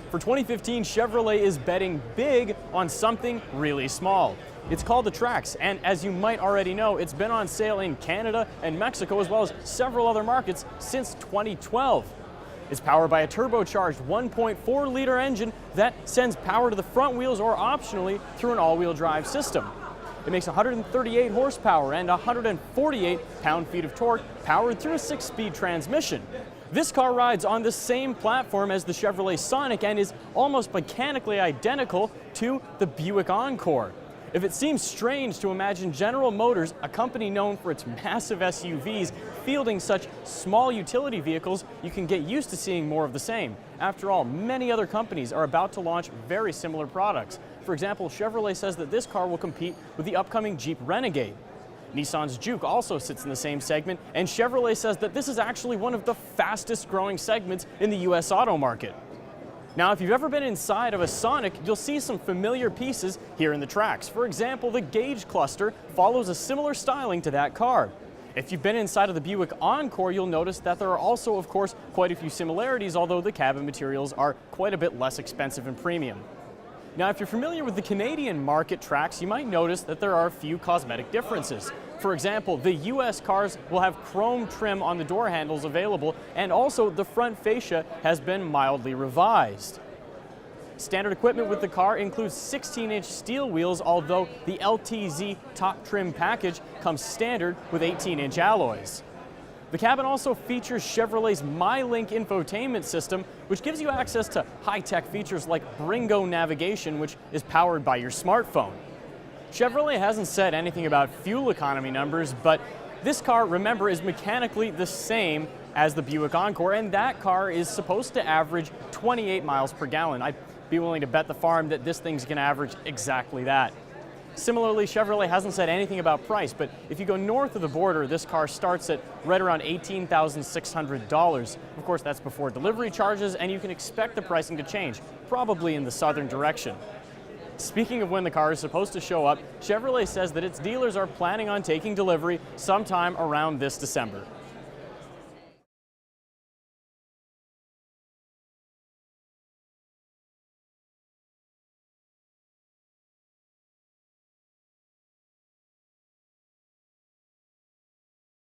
For 2015, Chevrolet is betting big on something really small. It's called the Trax, and as you might already know, it's been on sale in Canada and Mexico as well as several other markets since 2012. It's powered by a turbocharged 1.4-liter engine that sends power to the front wheels or optionally through an all-wheel drive system. It makes 138 horsepower and 148 pound-feet of torque powered through a 6-speed transmission. This car rides on the same platform as the Chevrolet Sonic and is almost mechanically identical to the Buick Encore. If it seems strange to imagine General Motors, a company known for its massive SUVs, fielding such small utility vehicles, you can get used to seeing more of the same. After all, many other companies are about to launch very similar products. For example, Chevrolet says that this car will compete with the upcoming Jeep Renegade. Nissan's Juke also sits in the same segment, and Chevrolet says that this is actually one of the fastest growing segments in the US auto market. Now, if you've ever been inside of a Sonic, you'll see some familiar pieces here in the Trax. For example, the gauge cluster follows a similar styling to that car. If you've been inside of the Buick Encore, you'll notice that there are also, of course, quite a few similarities, although the cabin materials are quite a bit less expensive and premium. Now, if you're familiar with the Canadian market Trax, you might notice that there are a few cosmetic differences. For example, the US cars will have chrome trim on the door handles available, and also the front fascia has been mildly revised. Standard equipment with the car includes 16-inch steel wheels, although the LTZ top trim package comes standard with 18-inch alloys. The cabin also features Chevrolet's MyLink infotainment system, which gives you access to high-tech features like Bringo navigation, which is powered by your smartphone. Chevrolet hasn't said anything about fuel economy numbers, but this car, remember, is mechanically the same as the Buick Encore, and that car is supposed to average 28 miles per gallon. I'd be willing to bet the farm that this thing's going to average exactly that. Similarly, Chevrolet hasn't said anything about price, but if you go north of the border, this car starts at right around $18,600. Of course, that's before delivery charges, and you can expect the pricing to change, probably in the southern direction. Speaking of when the car is supposed to show up, Chevrolet says that its dealers are planning on taking delivery sometime around this December.